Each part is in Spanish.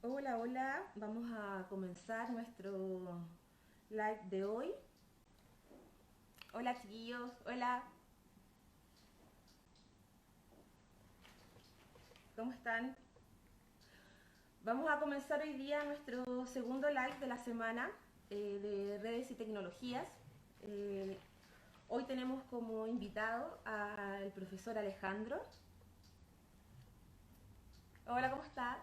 Hola, hola, vamos a comenzar nuestro live de hoy. Hola chiquillos, hola, ¿cómo están? Vamos a comenzar hoy día nuestro segundo live de la semana de redes y tecnologías. Eh, Hoy tenemos como invitado al profesor Alejandro. Hola, ¿cómo está?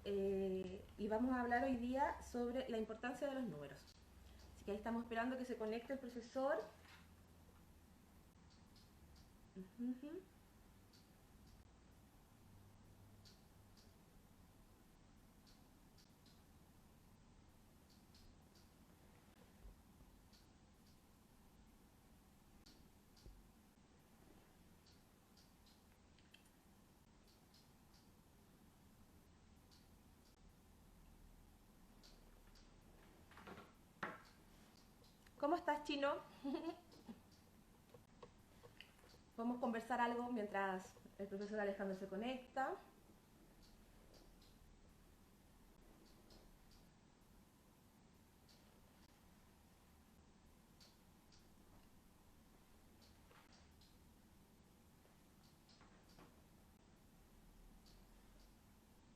Y vamos a hablar hoy día sobre la importancia de los números. Así que ahí estamos esperando que se conecte el profesor. Uh-huh. ¿Cómo estás, Chino? Podemos conversar algo mientras el profesor Alejandro se conecta.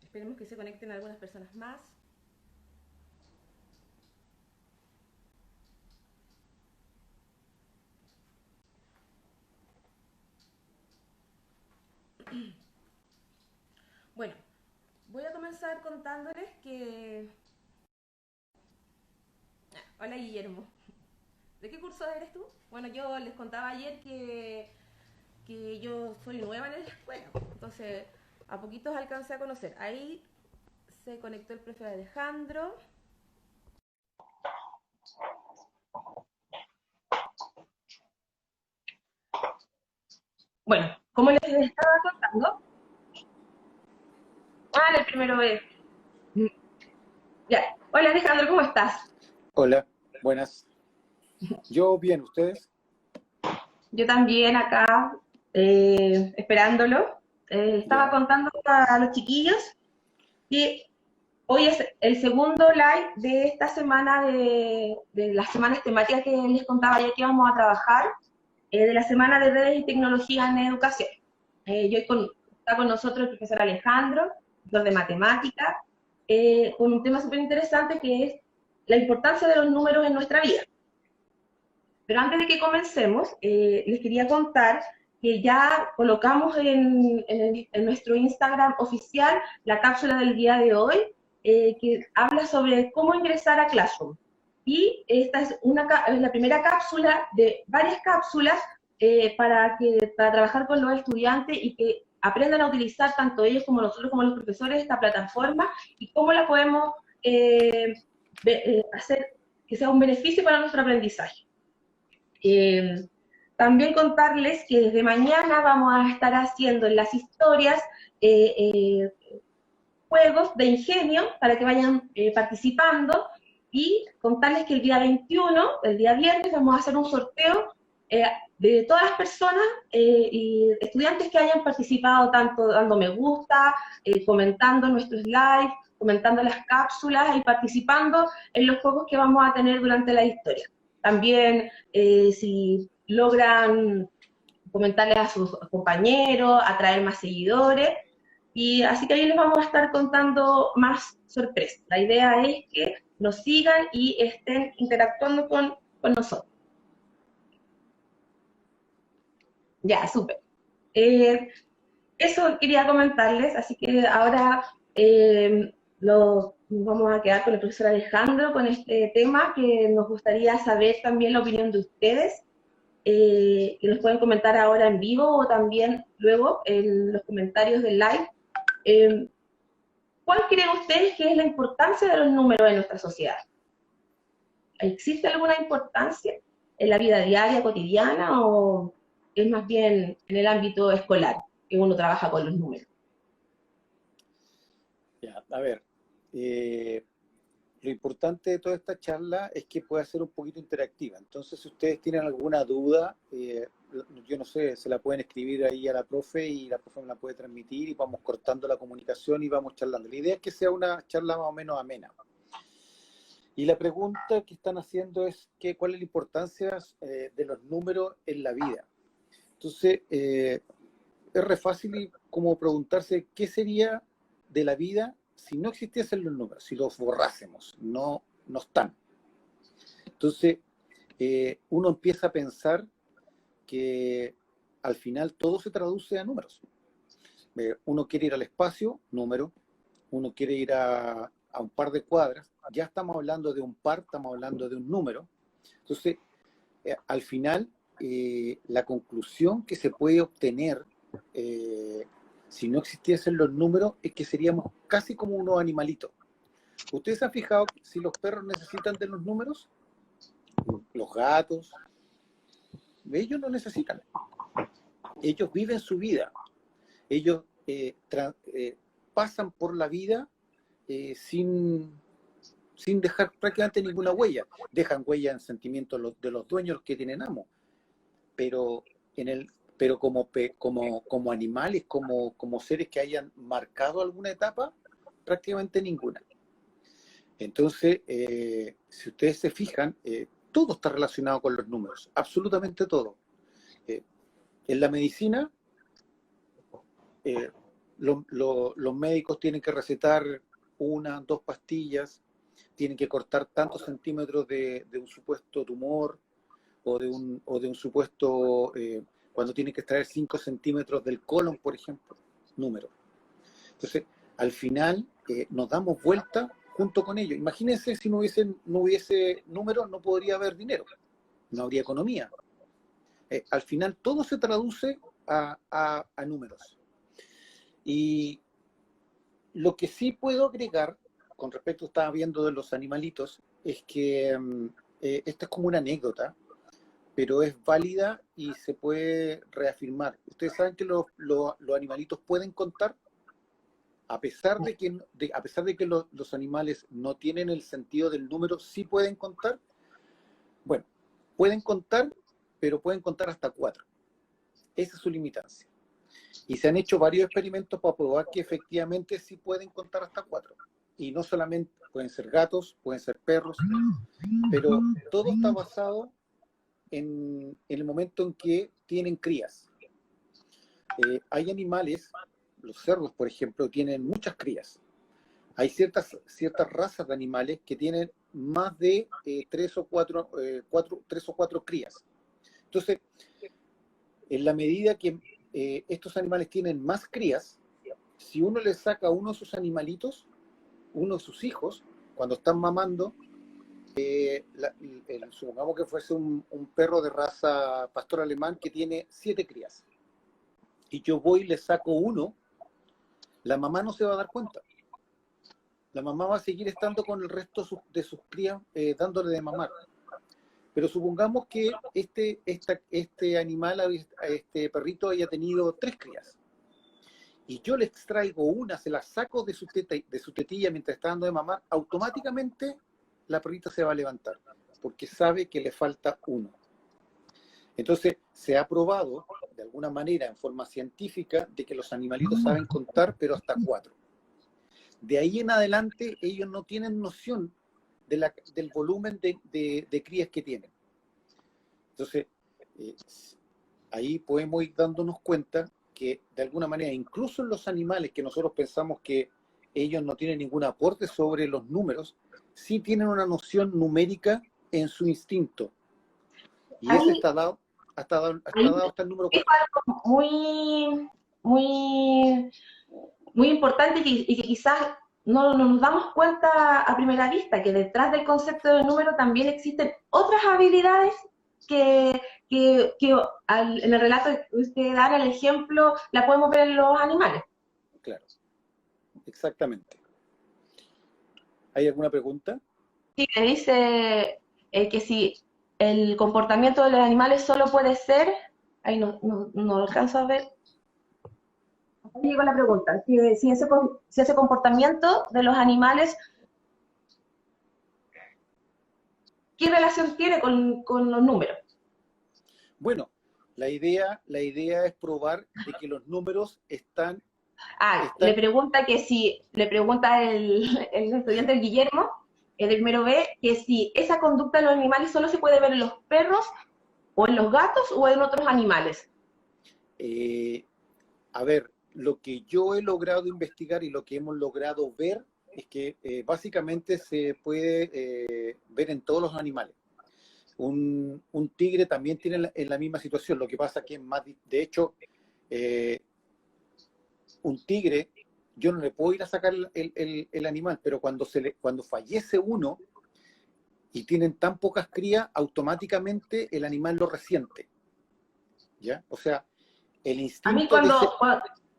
Esperemos que se conecten algunas personas más. Bueno, voy a comenzar contándoles que... Hola, Guillermo. ¿De qué curso eres tú? Bueno, yo les contaba ayer que yo soy nueva en la escuela, entonces a poquitos alcancé a conocer. Ahí se conectó el profe Alejandro. Bueno, como les estaba contando, el primero es... Ya. Hola, Alejandro, ¿cómo estás? Hola, buenas. Yo bien, ¿ustedes? Yo también acá, esperándolo. Estaba Ya, contando a los chiquillos que hoy es el segundo live de esta semana de las semanas temáticas que les contaba ya que vamos a trabajar, de la semana de redes y tecnologías en educación. Está con nosotros el profesor Alejandro, profesor de matemática, con un tema súper interesante que es la importancia de los números en nuestra vida. Pero antes de que comencemos, les quería contar que ya colocamos en nuestro Instagram oficial la cápsula del día de hoy, que habla sobre cómo ingresar a Classroom. Y esta es la primera cápsula de varias cápsulas para trabajar con los estudiantes y que aprendan a utilizar tanto ellos como nosotros como los profesores esta plataforma y cómo la podemos hacer que sea un beneficio para nuestro aprendizaje. Eh, También contarles que desde mañana vamos a estar haciendo en las historias eh, eh, juegos de ingenio para que vayan participando y contarles que el día 21, el día viernes, vamos a hacer un sorteo eh, de todas las personas y estudiantes que hayan participado tanto dando me gusta, comentando nuestros lives, comentando las cápsulas y participando en los juegos que vamos a tener durante la historia. También si logran comentarles a sus compañeros, atraer más seguidores, y así que ahí les vamos a estar contando más sorpresas. La idea es que nos sigan y estén interactuando con nosotros. Ya, súper. Eh, Eso quería comentarles, así que ahora vamos a quedar con el profesor Alejandro con este tema que nos gustaría saber también la opinión de ustedes, que nos pueden comentar ahora en vivo o también luego en los comentarios del live. Eh, ¿Cuál creen ustedes que es la importancia de los números en nuestra sociedad? ¿Existe alguna importancia en la vida diaria, cotidiana, o es más bien en el ámbito escolar que uno trabaja con los números? ya. A ver, eh, lo importante de toda esta charla es que pueda ser un poquito interactiva. Entonces, si ustedes tienen alguna duda, yo no sé, se la pueden escribir ahí a la profe y la profe me la puede transmitir y vamos cortando la comunicación y vamos charlando. La idea es que sea una charla más o menos amena. Y la pregunta que están haciendo es ¿cuál es la importancia de los números en la vida? Entonces, es re fácil como preguntarse qué sería de la vida si no existiesen los números, si los borrásemos, no están. Entonces, uno empieza a pensar que al final todo se traduce a números. Uno quiere ir al espacio, número. Uno quiere ir a un par de cuadras, ya estamos hablando de un par, estamos hablando de un número. Entonces, al final, la conclusión que se puede obtener si no existiesen los números es que seríamos casi como unos animalitos. ¿Ustedes se han fijado si los perros necesitan de los números? Los gatos, ellos no necesitan. Ellos viven su vida. Ellos pasan por la vida sin dejar prácticamente ninguna huella. Dejan huella en sentimientos de los dueños que tienen amo. Pero como animales, como seres que hayan marcado alguna etapa, prácticamente ninguna. Entonces, si ustedes se fijan, todo está relacionado con los números, absolutamente todo. En la medicina, los médicos tienen que recetar 1, 2 pastillas, tienen que cortar tantos centímetros de un supuesto tumor o de un supuesto, cuando tienen que extraer 5 centímetros del colon, por ejemplo, número. Entonces, al final nos damos vuelta junto con ellos. Imagínense si no hubiese números, no podría haber dinero, no habría economía. Al final todo se traduce a números. Y lo que sí puedo agregar, con respecto, estaba viendo de los animalitos, es que esta es como una anécdota, pero es válida y se puede reafirmar. Ustedes saben que los animalitos pueden contar, a pesar de que los animales no tienen el sentido del número, sí pueden contar. Bueno, pueden contar, pero pueden contar hasta 4. Esa es su limitancia. Y se han hecho varios experimentos para probar que efectivamente sí pueden contar hasta 4. Y no solamente pueden ser gatos, pueden ser perros, pero todo está basado en el momento en que tienen crías. Hay animales, los cerdos, por ejemplo, tienen muchas crías. Hay ciertas razas de animales que tienen más de 3 o 4 crías. Entonces, en la medida que estos animales tienen más crías, si uno le saca a uno de sus animalitos, uno de sus hijos, cuando están mamando, supongamos que fuese un perro de raza pastor alemán que tiene 7 crías, y yo voy y le saco uno, la mamá no se va a dar cuenta. La mamá va a seguir estando con el resto de sus crías, dándole de mamar. Pero supongamos que este animal, este perrito, haya tenido 3 crías. Y yo le extraigo una, se la saco de su tetilla mientras está dando de mamar, automáticamente la perrita se va a levantar, porque sabe que le falta uno. Entonces, se ha probado, de alguna manera, en forma científica, de que los animalitos saben contar, pero hasta 4. De ahí en adelante, ellos no tienen noción del volumen de crías que tienen. Entonces, ahí podemos ir dándonos cuenta que, de alguna manera, incluso en los animales que nosotros pensamos que ellos no tienen ningún aporte sobre los números, sí tienen una noción numérica en su instinto. Y ese está dado hasta el número 4. Es algo muy, muy, muy importante y que quizás no nos damos cuenta a primera vista, que detrás del concepto del número también existen otras habilidades que en el relato que usted da, el ejemplo, la podemos ver en los animales. Claro, exactamente. ¿Hay alguna pregunta? Sí, me dice que si el comportamiento de los animales solo puede ser, ahí no alcanzo a ver. Ahí llegó la pregunta, si ese comportamiento de los animales ¿qué relación tiene con los números? Bueno, la idea es probar de que los números están, Le están, pregunta que si, le pregunta el estudiante el Guillermo, el de primero B, que si esa conducta de los animales solo se puede ver en los perros o en los gatos o en otros animales. eh, a ver, lo que yo he logrado investigar y lo que hemos logrado ver es que básicamente se puede ver en todos los animales. Un tigre también tiene en la misma situación, lo que pasa que es más, de hecho, eh, un tigre, yo no le puedo ir a sacar el animal, pero cuando fallece uno y tienen tan pocas crías, automáticamente el animal lo resiente, ¿ya? O sea, el A mí instinto de ese...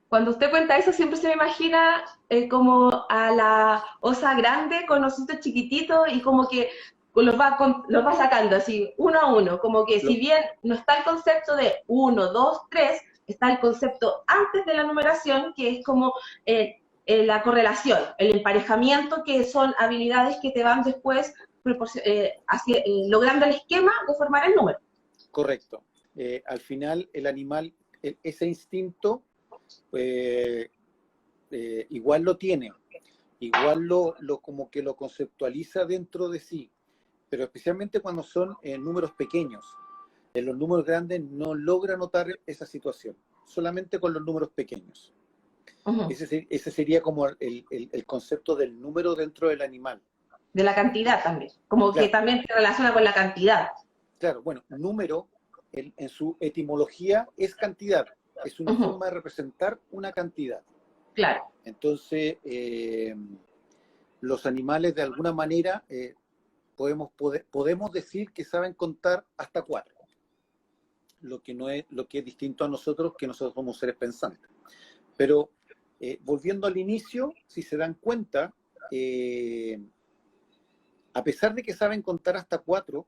cuando usted cuenta eso siempre se me imagina como a la osa grande con los ositos chiquititos y como que los va sacando así uno a uno, como que si lo- bien no está el concepto de uno, dos, tres, está el concepto antes de la numeración que es como la correlación, el emparejamiento, que son habilidades que te van después logrando el esquema de formar el número. correcto. Al final, el animal, ese instinto, eh, igual lo tiene, igual como que lo conceptualiza dentro de sí, pero especialmente cuando son números pequeños. En los números grandes no logra notar esa situación, solamente con los números pequeños. Uh -huh. Ese sería como el concepto del número dentro del animal. De la cantidad también, como que Claro, también se relaciona con la cantidad. claro, bueno, número en su etimología es cantidad, es una Uh -huh. forma de representar una cantidad. Claro. Entonces, los animales de alguna manera podemos decir que saben contar hasta 4, lo que es distinto a nosotros, que nosotros somos seres pensantes. Pero volviendo al inicio, si se dan cuenta, a pesar de que saben contar hasta 4,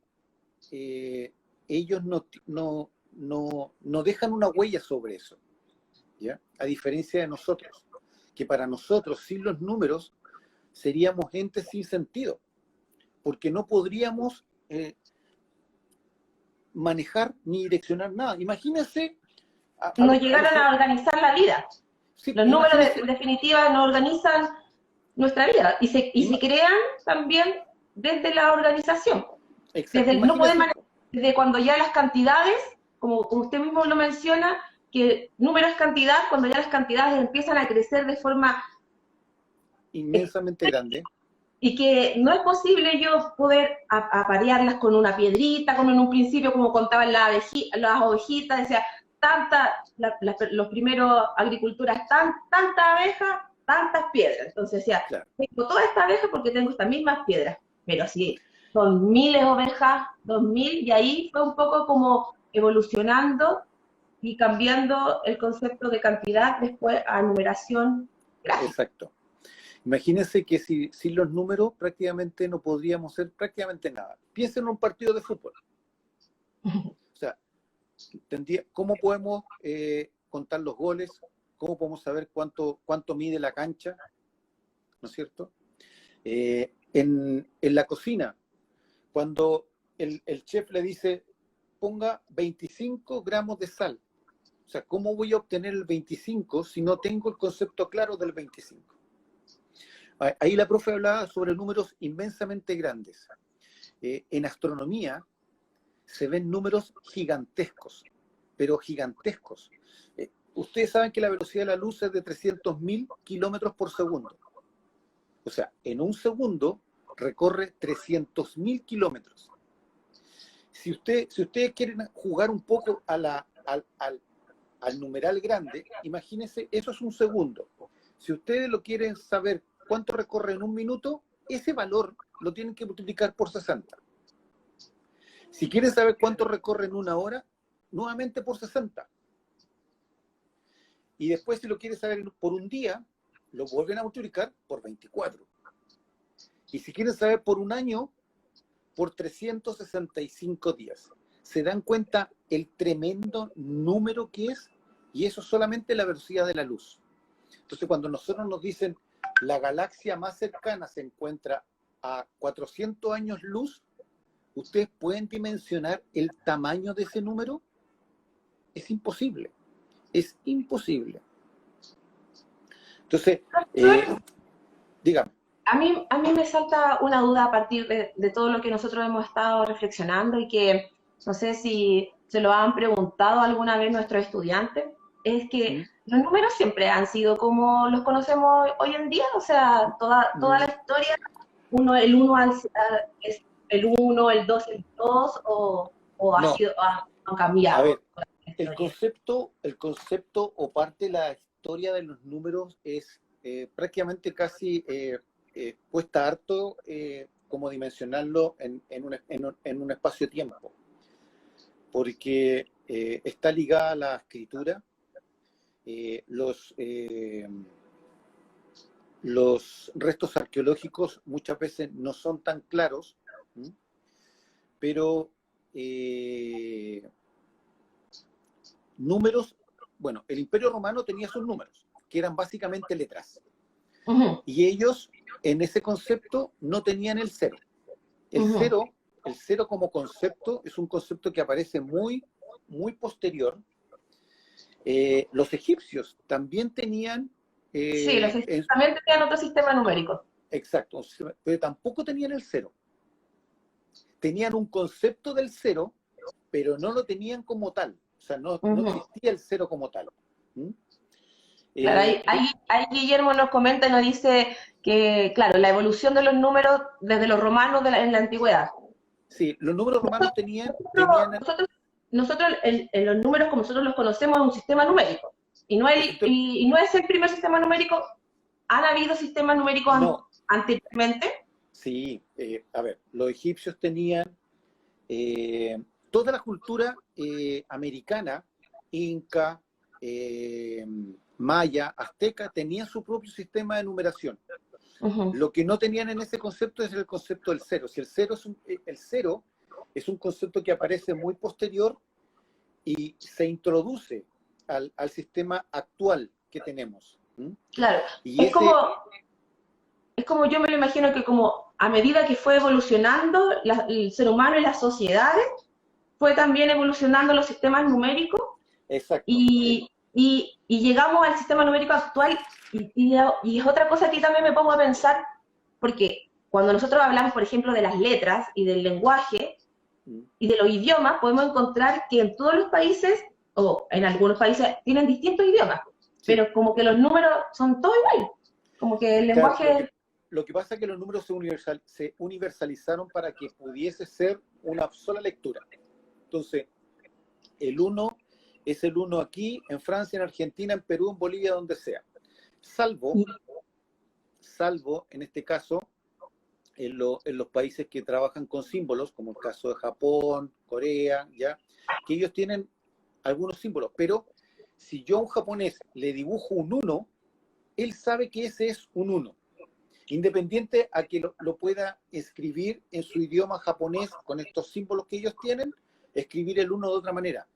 ellos no dejan una huella sobre eso, ¿ya? A diferencia de nosotros, que para nosotros, sin los números, seríamos entes sin sentido, porque no podríamos manejar ni direccionar nada. Imagínense No llegaron a organizar la vida. sí, Los números, imagínense, en definitiva, no organizan nuestra vida y se crean también desde la organización. exacto, No pueden imagínense, manejar, desde cuando ya las cantidades, como usted mismo lo menciona, que número es cantidad, cuando ya las cantidades empiezan a crecer de forma inmensamente grande. y que no es posible yo poder aparearlas con una piedrita, como en un principio, como contaban las ovejitas, decía, los primeros agriculturas, tantas abejas, tantas piedras. Entonces decía, Claro, tengo toda esta abeja porque tengo estas mismas piedras, pero sí, son miles de ovejas, 2000, y ahí fue un poco como evolucionando y cambiando el concepto de cantidad después a numeración gráfica. exacto. Imagínense que sin los números prácticamente no podríamos hacer prácticamente nada. Piensen en un partido de fútbol. O sea, ¿cómo podemos contar los goles? ¿Cómo podemos saber cuánto mide la cancha? ¿No es cierto? En la cocina, cuando el chef le dice, ponga 25 gramos de sal. O sea, ¿cómo voy a obtener el 25 si no tengo el concepto claro del 25? Ahí la profe hablaba sobre números inmensamente grandes. En astronomía se ven números gigantescos, pero gigantescos. Ustedes saben que la velocidad de la luz es de 300.000 kilómetros por segundo. O sea, en un segundo recorre 300.000 kilómetros. Si ustedes quieren jugar un poco al numeral grande, imagínense, eso es un segundo. Si ustedes lo quieren saber cuánto recorre en un minuto, ese valor lo tienen que multiplicar por 60. Si quieren saber cuánto recorre en una hora, nuevamente por 60. Y después, si lo quieren saber por un día, lo vuelven a multiplicar por 24. Y si quieren saber por un año, por 365 días. ¿Se dan cuenta el tremendo número que es? Y eso es solamente la velocidad de la luz. Entonces, cuando nosotros nos dicen la galaxia más cercana se encuentra a 400 años luz, ¿Ustedes pueden dimensionar el tamaño de ese número? Es imposible. Es imposible. Entonces, dígame. A mí me salta una duda a partir de todo lo que nosotros hemos estado reflexionando y que no sé si se lo han preguntado alguna vez nuestros estudiantes, es que ¿Mm? los números siempre han sido como los conocemos hoy en día, o sea, toda la historia, el uno es el uno, el 2 el 2 o No, han a cambiado ver, con la el historia. concepto o parte de la historia de los números es prácticamente casi cuesta harto como dimensionarlo en un espacio-tiempo, porque está ligada a la escritura, los restos arqueológicos muchas veces no son tan claros, ¿m? Pero números, bueno, el Imperio Romano tenía sus números, que eran básicamente letras. Ujú, Y ellos, en ese concepto, no tenían el cero. El ujú. cero, el cero como concepto, es un concepto que aparece muy, muy posterior. Los egipcios también tenían, Sí, los también tenían otro sistema numérico. exacto, pero tampoco tenían el cero. Tenían un concepto del cero, pero no lo tenían como tal. O sea, no Ujú. existía el cero como tal. ¿Mm? Claro, Eh, de- ahí Guillermo nos comenta y nos dice que, claro, la evolución de los números desde los romanos en la antigüedad. sí, los números romanos Nosotros, nosotros, nosotros en los números como nosotros los conocemos es un sistema numérico. el sistema, Y no es el primer sistema numérico. ¿Han habido sistemas numéricos no, anteriormente? sí, a ver, los egipcios tenían toda la cultura americana, inca, maya, azteca, tenía su propio sistema de numeración. Ujú. Lo que no tenían en ese concepto es el concepto del cero. Si el cero es un concepto que aparece muy posterior y se introduce al sistema actual que tenemos. ¿Mm? Claro, Y es como, ese, es como yo me lo imagino que como a medida que fue evolucionando el ser humano y las sociedades, fue también evolucionando los sistemas numéricos exacto, y llegamos al sistema numérico actual y es otra cosa que también me pongo a pensar, porque cuando nosotros hablamos, por ejemplo, de las letras y del lenguaje ¿Mm? y de los idiomas, podemos encontrar que en todos los países, o en algunos países, tienen distintos idiomas, Sí, pero como que los números son todos iguales, como que el claro, lenguaje... lo que pasa es que los números se universalizaron para que pudiese ser una sola lectura. Entonces, el uno es el uno aquí, en Francia, en Argentina, en Perú, en Bolivia, donde sea. Salvo, en este caso, en los países que trabajan con símbolos, como el caso de Japón, Corea, ¿ya? Que ellos tienen algunos símbolos, pero si yo a un japonés le dibujo un uno, él sabe que ese es un uno, independiente a que lo pueda escribir en su idioma japonés con estos símbolos que ellos tienen, escribir el uno de otra manera.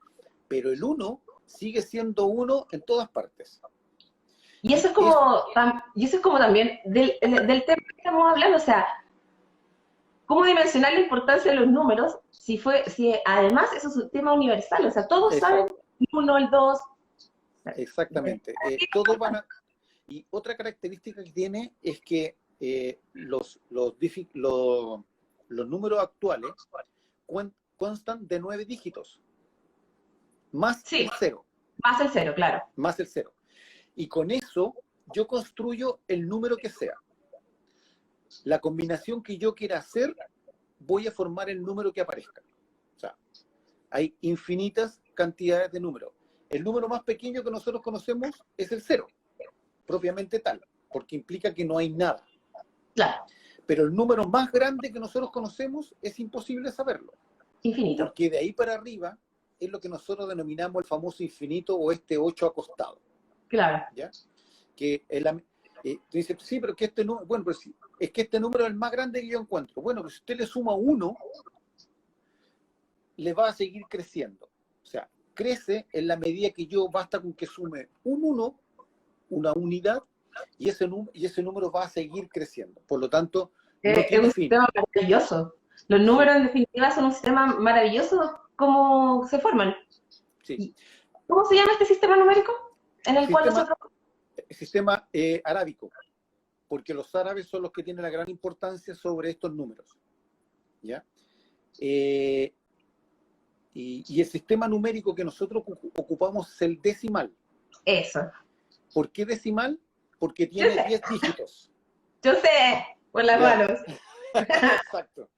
Pero el uno sigue siendo uno en todas partes. Y eso Y es es como, y eso es como también del tema que estamos hablando, o sea, cómo dimensionar la importancia de los números si además eso es un tema universal, o sea, todos saben exacto, el 1, el 2. exactamente. Todos van a... Y otra característica que tiene es que los números actuales constan de 9 dígitos, más Sí, el cero, más el cero, claro. más el cero. Y con eso yo construyo el número que sea. La combinación que yo quiera hacer, voy a formar el número que aparezca. O sea, hay infinitas cantidades de números. El número más pequeño que nosotros conocemos es el cero, propiamente tal, porque implica que no hay nada. Claro, Pero el número más grande que nosotros conocemos es imposible saberlo, infinito. porque de ahí para arriba es lo que nosotros denominamos el famoso infinito o este 8 acostado, Claro. ¿ya? Que tú dices, sí, pero que este número, bueno, pero sí, es que este número es el más grande que yo encuentro. Bueno, pero si usted le suma 1, le va a seguir creciendo. O sea, crece en la medida que yo basta con que sume un 1, una unidad, y ese número va a seguir creciendo. Por lo tanto, no Es tiene un fin. sistema maravilloso. Los Sí, números, en definitiva, son un sistema maravilloso, cómo se forman. sí. ¿Y cómo se llama este sistema numérico en el cual Sistema, nosotros... sistema arábico, porque los árabes son los que tienen la gran importancia sobre estos números, ¿ya? Eh, y el sistema numérico que nosotros ocupamos es el decimal. Eso. ¿Por qué decimal? Porque Yo tiene sé, 10 dígitos. yo sé, por las ¿Ya? manos. Exacto.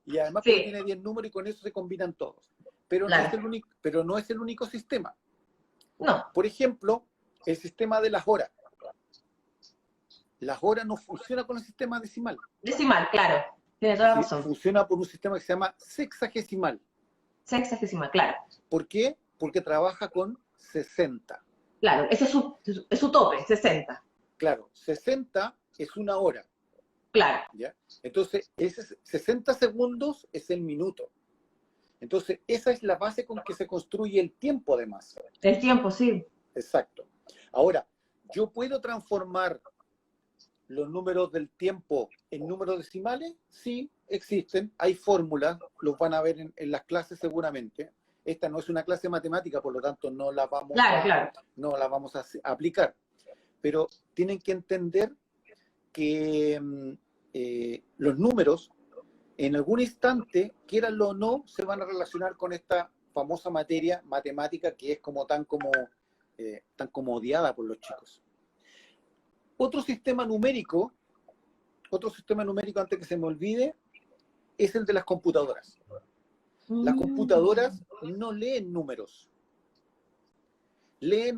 Y además porque Sí, tiene 10 números y con eso se combinan todos. Pero no es claro. el único, pero no es el único sistema. No, Por ejemplo, el sistema de las horas. Las horas no funciona con el sistema decimal. decimal, claro. Tiene toda la razón. Funciona por un sistema que se llama sexagesimal. Sexagesimal, claro. ¿Por qué? Porque trabaja con 60. Claro, ese es su tope, 60. Claro, 60 es una hora, Claro. ¿ya? Entonces, 60 segundos es el minuto. Entonces, esa es la base con que se construye el tiempo, además. El tiempo, sí. Exacto. Ahora, yo puedo transformar los números del tiempo en números decimales. Sí, existen, hay fórmulas, los van a ver en las clases seguramente. Esta no es una clase de matemática, por lo tanto Claro, claro. no la vamos a aplicar. Pero tienen que entender que los números, en algún instante, quieranlo o no, se van a relacionar con esta famosa materia matemática que es como tan como odiada por los chicos. Otro sistema numérico antes que se me olvide, es el de las computadoras. Las Mm. computadoras no leen números, leen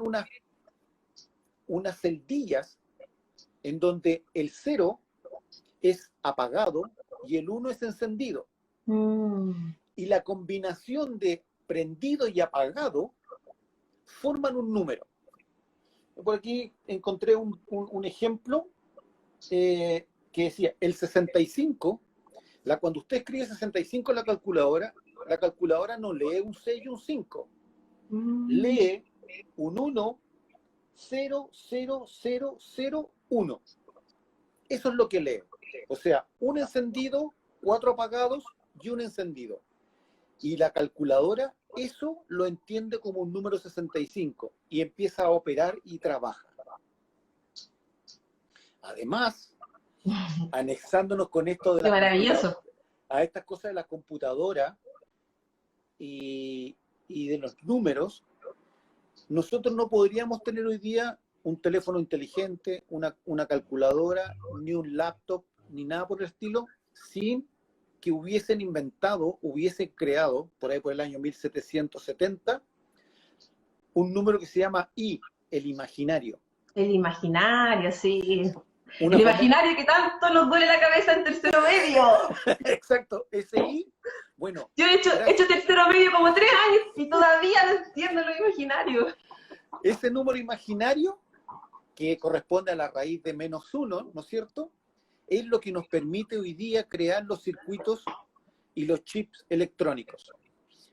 unas celdillas en donde el 0 es apagado y el 1 es encendido. Mm. Y la combinación de prendido y apagado forman un número. Por aquí encontré un ejemplo que decía, el 65, cuando usted escribe 65 en la calculadora no lee un 6 y un 5, Mm. lee un 1, 0, 0, 0, 0, 1. Eso es lo que lee. O sea, un encendido, 4 apagados y un encendido. Y la calculadora eso lo entiende como un número 65 y empieza a operar y trabaja. Además, anexándonos con esto de Qué la computadora, maravilloso. a estas cosas de la computadora y de los números, nosotros no podríamos tener hoy día un teléfono inteligente, una calculadora, ni un laptop, ni nada por el estilo, sin que hubiesen creado, por ahí por el año 1770, un número que se llama I, el imaginario. El imaginario, sí. El Una imaginario que tanto nos duele la cabeza en tercero medio. Exacto, ese I, bueno, Yo he hecho tercero medio como 3 años y todavía no entiendo lo imaginario. ese número imaginario, que corresponde a la raíz de -1, ¿no es cierto?, es lo que nos permite hoy día crear los circuitos y los chips electrónicos.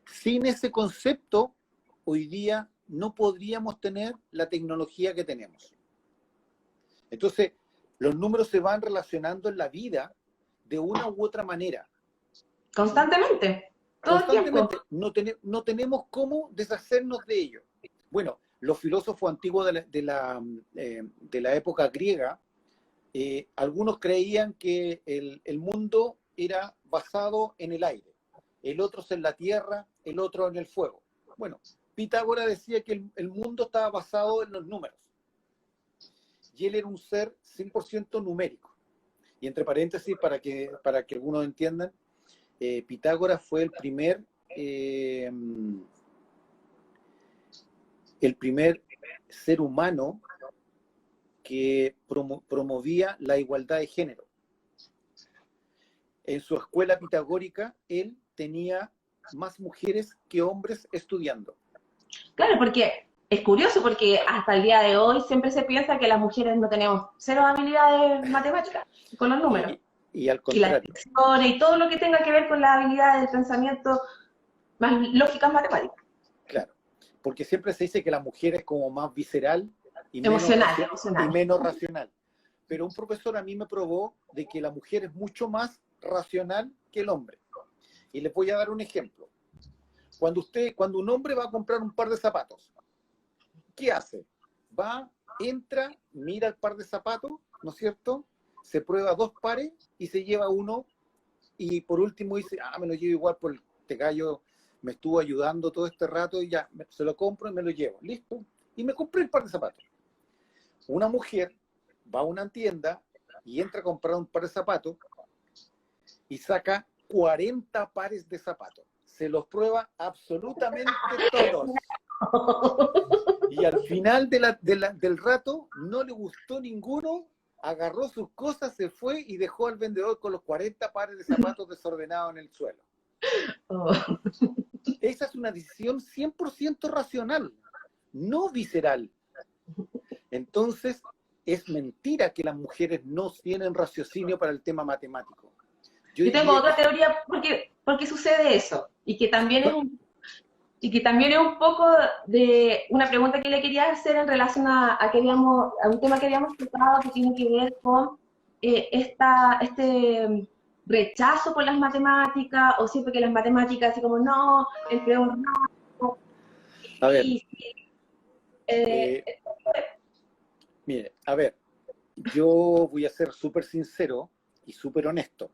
Sin ese concepto, hoy día no podríamos tener la tecnología que tenemos. Entonces, los números se van relacionando en la vida de una u otra manera. Constantemente, todo el tiempo. Constantemente. No tenemos cómo deshacernos de ello. Bueno, los filósofos antiguos de la época griega, algunos creían que el mundo era basado en el aire, el otro en la tierra, el otro en el fuego. Bueno, Pitágoras decía que el mundo estaba basado en los números. Y él era un ser 100% numérico. Y entre paréntesis, para que algunos entiendan, Pitágoras fue el primer ser humano que promovía la igualdad de género. En su escuela pitagórica, él tenía más mujeres que hombres estudiando. Claro, porque es curioso, porque hasta el día de hoy siempre se piensa que las mujeres no tenemos cero habilidades matemáticas con los números. Y al Y las contrario, lecciones y todo lo que tenga que ver con las habilidades del pensamiento más lógicas matemáticas. claro, porque siempre se dice que la mujer es como más visceral y Emocional, emocional. menos racional. Pero un profesor a mí me probó de que la mujer es mucho más racional que el hombre. Y les voy a dar un ejemplo. Cuando un hombre va a comprar un par de zapatos, ¿qué hace? Entra, mira el par de zapatos, ¿no es cierto? Se prueba 2 pares y se lleva uno, y por último dice, me lo llevo igual por este gallo, me estuvo ayudando todo este rato y ya, se lo compro y me lo llevo. Listo. Y me compré el par de zapatos. Una mujer va a una tienda y entra a comprar un par de zapatos y saca 40 pares de zapatos. Se los prueba absolutamente todos. Y al final del rato no le gustó ninguno, agarró sus cosas, se fue y dejó al vendedor con los 40 pares de zapatos desordenados en el suelo. Oh. Esa es una decisión 100% racional, no visceral. Entonces, es mentira que las mujeres no tienen raciocinio para el tema matemático. Yo tengo otra teoría porque sucede eso, y que también es un poco de una pregunta que le quería hacer en relación a un tema que habíamos tratado, que tiene que ver con este rechazo por las matemáticas, o siempre que las matemáticas, así como no, el peor no. A ver, Eh, mire, a ver, yo voy a ser súper sincero y súper honesto.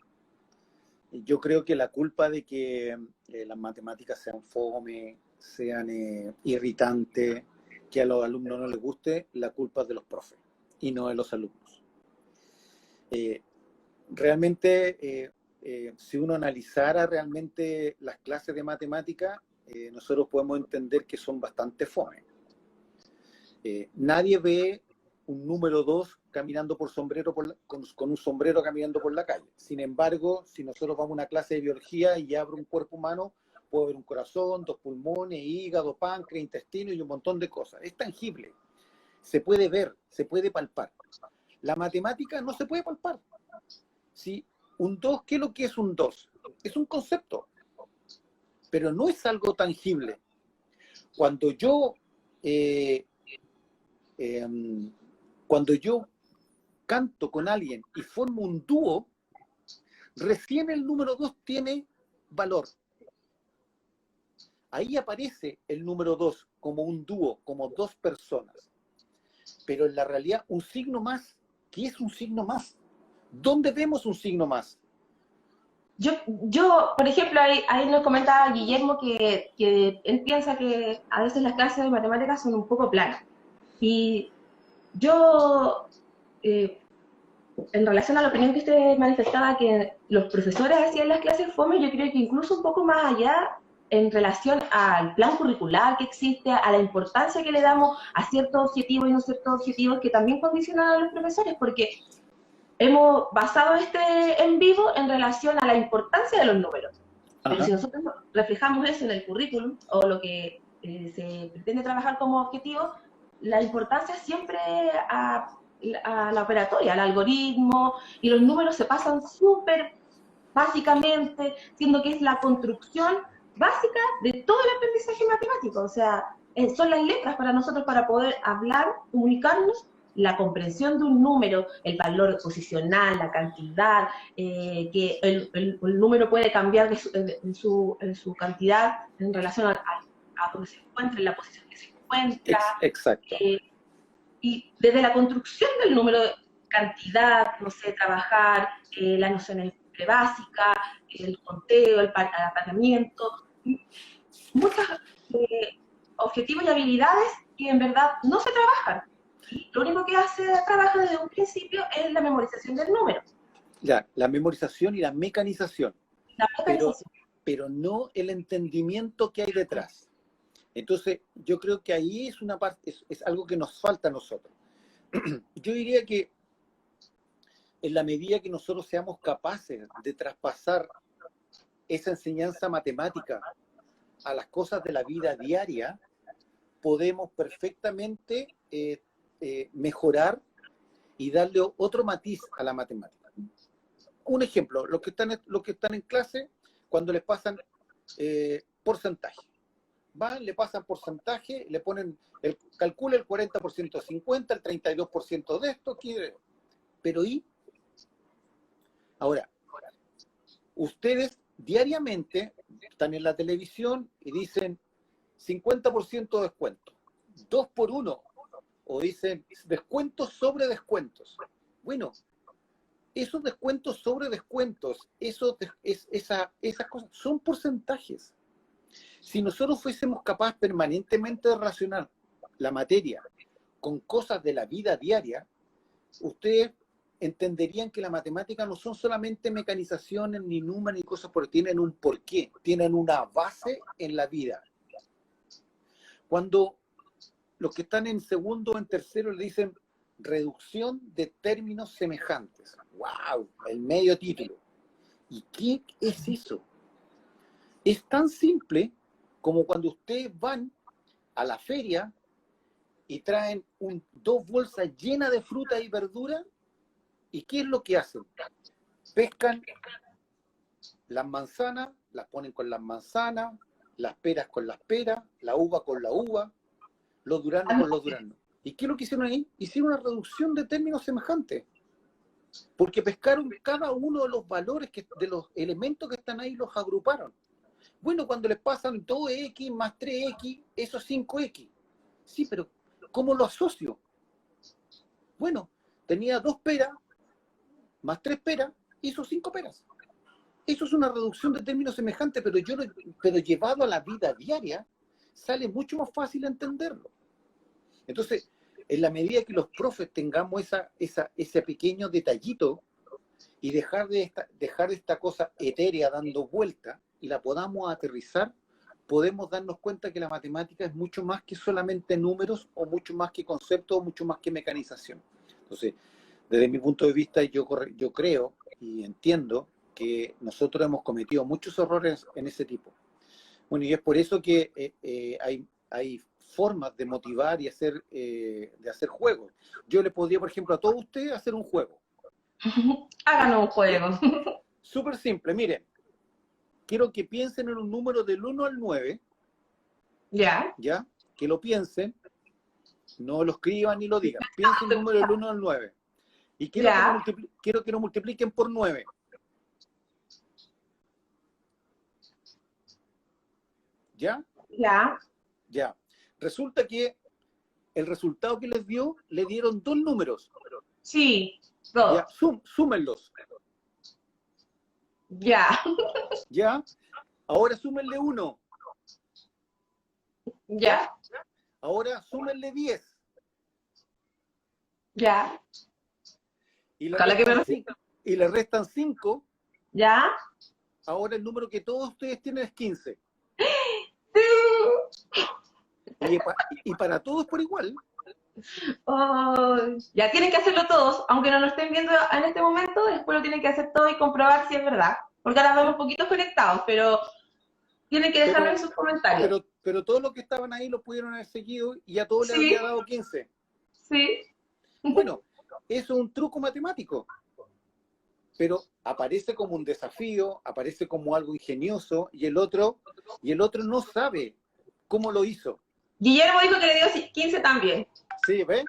Yo creo que la culpa de que las matemáticas sean fome, sean irritantes, que a los alumnos no les guste, la culpa es de los profes y no de los alumnos. Realmente, si uno analizara realmente las clases de matemática, nosotros podemos entender que son bastante fome. Nadie ve un número 2 caminando con un sombrero caminando por la calle. Sin embargo, si nosotros vamos a una clase de biología y abro un cuerpo humano, puedo ver un corazón, 2 pulmones, hígado, páncreas, intestino y un montón de cosas. Es tangible, se puede ver, se puede palpar. La matemática no se puede palpar. ¿Sí? Un 2, ¿qué es lo que es un 2? Es un concepto, pero no es algo tangible. Cuando yo canto con alguien y formo un dúo, recién el número 2 tiene valor. Ahí aparece el número 2 como un dúo, como 2 personas. Pero en la realidad, un signo más, ¿qué es un signo más? ¿Dónde vemos un signo más? Yo, por ejemplo, ahí nos comentaba Guillermo que él piensa que a veces las clases de matemáticas son un poco planas. Y yo, en relación a la opinión que usted manifestaba, que los profesores hacían las clases fome, yo creo que incluso un poco más allá en relación al plan curricular que existe, a la importancia que le damos a ciertos objetivos y no ciertos objetivos que también condicionan a los profesores, porque hemos basado este en vivo en relación a la importancia de los números. Pero si nosotros reflejamos eso en el currículum o lo que se pretende trabajar como objetivo, la importancia siempre a la operatoria, al algoritmo, y los números se pasan súper básicamente, siendo que es la construcción básica de todo el aprendizaje matemático. O sea, son las letras para nosotros para poder hablar, comunicarnos, la comprensión de un número, el valor posicional, la cantidad, que el número puede cambiar en su cantidad en relación a donde se encuentra, en la posición que se encuentra. Exacto. Y desde la construcción del número, cantidad, no sé, trabajar las nociones básicas, el conteo, el apareamiento, muchos objetivos y habilidades que en verdad no se trabajan. Y lo único que trabaja desde un principio es la memorización del número. Ya, la memorización y la mecanización. La mecanización. Pero no el entendimiento que hay detrás. Entonces, yo creo que ahí es una parte, es algo que nos falta a nosotros. Yo diría que en la medida que nosotros seamos capaces de traspasar esa enseñanza matemática a las cosas de la vida diaria, podemos perfectamente mejorar y darle otro matiz a la matemática. Un ejemplo, los que están en clase, cuando les pasan porcentaje. Le pasan porcentaje, le ponen, calcula el 40% de 50, el 32% de esto, pero ahora, ustedes diariamente están en la televisión y dicen 50% de descuento, 2 por 1, o dicen descuentos sobre descuentos. Bueno, esos descuentos sobre descuentos, esas cosas son porcentajes. Si nosotros fuésemos capaces permanentemente de relacionar la materia con cosas de la vida diaria, ustedes entenderían que la matemática no son solamente mecanizaciones, ni números, ni cosas, porque tienen un porqué, tienen una base en la vida. Cuando los que están en segundo o en tercero le dicen reducción de términos semejantes, ¡wow! El medio título. ¿Y qué es eso? Es tan simple como cuando ustedes van a la feria y traen 2 bolsas llenas de fruta y verdura. ¿Y qué es lo que hacen? Pescan las manzanas, las ponen con las manzanas, las peras con las peras, la uva con la uva, los duranos con los duranos. ¿Y qué es lo que hicieron ahí? Hicieron una reducción de términos semejantes. Porque pescaron cada uno de los valores, de los elementos que están ahí, los agruparon. Bueno, cuando les pasan 2x más 3x, eso es 5x. Sí, pero ¿cómo lo asocio? Bueno, tenía 2 peras más 3 peras, hizo 5 peras. Eso es una reducción de términos semejantes, pero llevado a la vida diaria, sale mucho más fácil entenderlo. Entonces, en la medida que los profes tengamos ese pequeño detallito y dejar de esta cosa etérea dando vuelta y la podamos aterrizar, podemos darnos cuenta que la matemática es mucho más que solamente números, o mucho más que conceptos, o mucho más que mecanización. Entonces, desde mi punto de vista, yo creo y entiendo que nosotros hemos cometido muchos errores en ese tipo. Bueno, y es por eso que hay formas de motivar y de hacer juegos. Yo le podría, por ejemplo, a todos ustedes hacer un juego. Háganos un juego. Súper simple, miren. Quiero que piensen en un número del 1 al 9. ¿Ya? ¿Ya? Que lo piensen. No lo escriban ni lo digan. Piensen en un número del 1 al 9. Y quiero que lo multipliquen por 9. ¿Ya? Ya. Ya. Resulta que el resultado que les dio, le dieron 2 números. Sí, 2. Ya, súmenlos. Ya. ¿Ya? Ahora súmenle 1. Ya. Ahora súmenle 10. Ya. Y le restan 5. Ya. Ahora el número que todos ustedes tienen es 15. Sí. Y para todos por igual. Oh, ya tienen que hacerlo todos, aunque no lo estén viendo en este momento, después lo tienen que hacer todo y comprobar si es verdad. Porque ahora vemos poquitos conectados, pero tienen que dejarlo en sus comentarios. Pero todos los que estaban ahí lo pudieron haber seguido y a todos les Sí. habría dado 15. Sí. Bueno, eso es un truco matemático. Pero aparece como un desafío, aparece como algo ingenioso, y el otro no sabe cómo lo hizo. Guillermo dijo que le dio 15 también. Sí, ¿ves?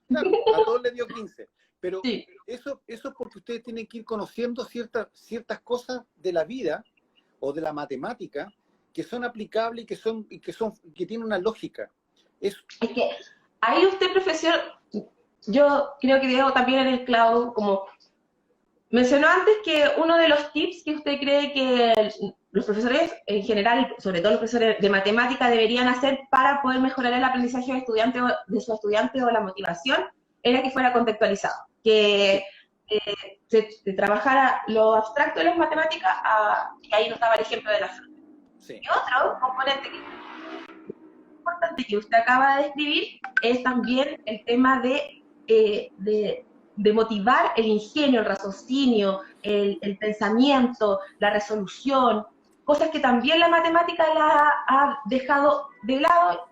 Claro, a todos les dio 15. Pero sí. Eso es porque ustedes tienen que ir conociendo ciertas cosas de la vida o de la matemática que son aplicables y que tienen una lógica. Es que ahí usted, profesor, yo creo que Diego también en el clavo, como mencionó antes, que uno de los tips que usted cree que los profesores en general, sobre todo los profesores de matemática, deberían hacer para poder mejorar el aprendizaje de su estudiante o la motivación, era que fuera contextualizado, que se trabajara lo abstracto de las matemáticas, y ahí nos daba el ejemplo de la fruta. Sí. Y otro componente que es importante que usted acaba de describir es también el tema de motivar el ingenio, el raciocinio, el pensamiento, la resolución, cosas que también la matemática la ha dejado de lado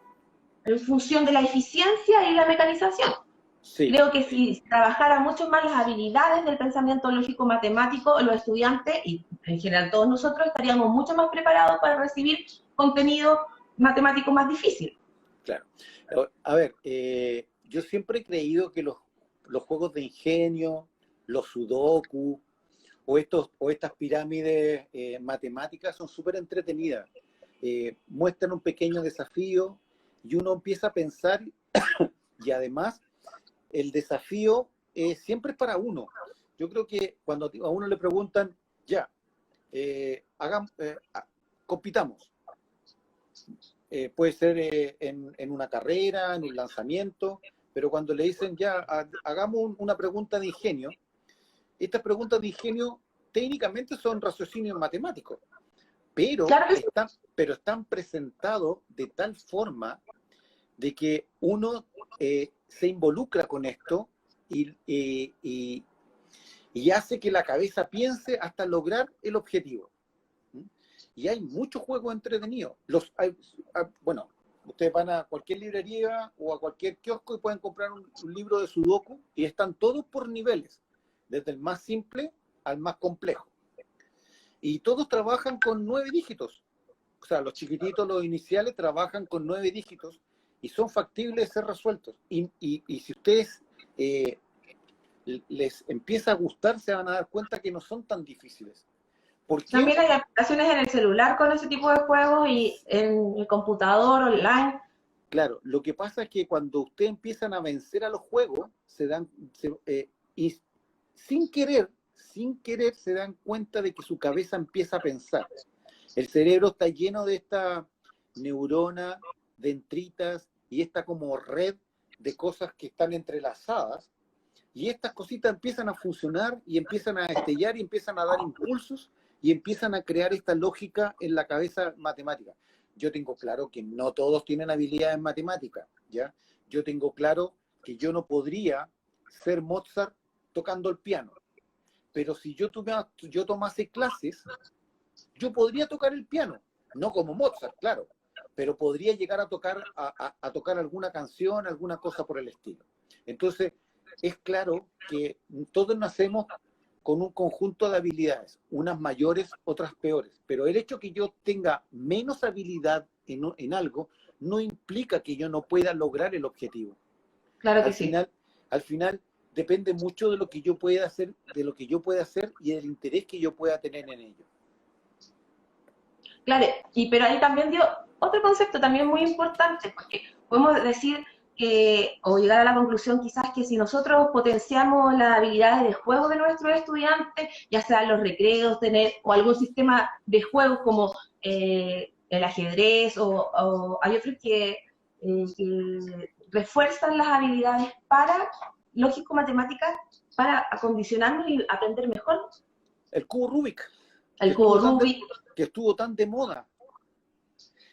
en función de la eficiencia y la mecanización. Sí. Creo que si trabajara mucho más las habilidades del pensamiento lógico-matemático, los estudiantes, y en general todos nosotros, estaríamos mucho más preparados para recibir contenido matemático más difícil. Claro. A ver, yo siempre he creído que los juegos de ingenio, los sudoku o estas pirámides matemáticas son súper entretenidas. Muestran un pequeño desafío y uno empieza a pensar y además el desafío siempre es para uno. Yo creo que cuando a uno le preguntan, ya, compitamos. Puede ser en una carrera, en un lanzamiento, pero cuando le dicen, ya, hagamos una pregunta de ingenio, estas preguntas de ingenio técnicamente son raciocinios matemáticos, pero, Claro que sí. están presentados de tal forma de que uno se involucra con esto y hace que la cabeza piense hasta lograr el objetivo. Y hay muchos juegos entretenidos. Bueno, ustedes van a cualquier librería o a cualquier kiosco y pueden comprar un libro de Sudoku y están todos por niveles, desde el más simple al más complejo. Y todos trabajan con 9 dígitos. O sea, los chiquititos, los iniciales, trabajan con 9 dígitos y son factibles de ser resueltos. Y si ustedes les empieza a gustar, se van a dar cuenta que no son tan difíciles. ¿Por qué? También hay aplicaciones en el celular con ese tipo de juegos y en el computador, online. Claro, lo que pasa es que cuando ustedes empiezan a vencer a los juegos, y sin querer se dan cuenta de que su cabeza empieza a pensar. El cerebro está lleno de esta neurona, dendritas y esta como red de cosas que están entrelazadas, y estas cositas empiezan a funcionar y empiezan a destellar y empiezan a dar impulsos y empiezan a crear esta lógica en la cabeza matemática. Yo tengo claro que no todos tienen habilidades en matemática, ¿ya? Yo tengo claro que yo no podría ser Mozart tocando el piano, pero si yo tomase clases, yo podría tocar el piano, no como Mozart, claro, pero podría llegar a tocar alguna canción, alguna cosa por el estilo. Entonces, es claro que todos nacemos con un conjunto de habilidades, unas mayores, otras peores, pero el hecho que yo tenga menos habilidad en algo no implica que yo no pueda lograr el objetivo. Claro que sí. Al final depende mucho de lo que yo pueda hacer, y del interés que yo pueda tener en ello. Claro, pero ahí también dio otro concepto también muy importante, porque podemos decir o llegar a la conclusión quizás que si nosotros potenciamos las habilidades de juego de nuestros estudiantes, ya sea los recreos, o algún sistema de juegos como el ajedrez, o hay otros que refuerzan las habilidades lógico-matemáticas para acondicionarnos y aprender mejor. El cubo Rubik. El cubo Rubik. Que estuvo tan de moda.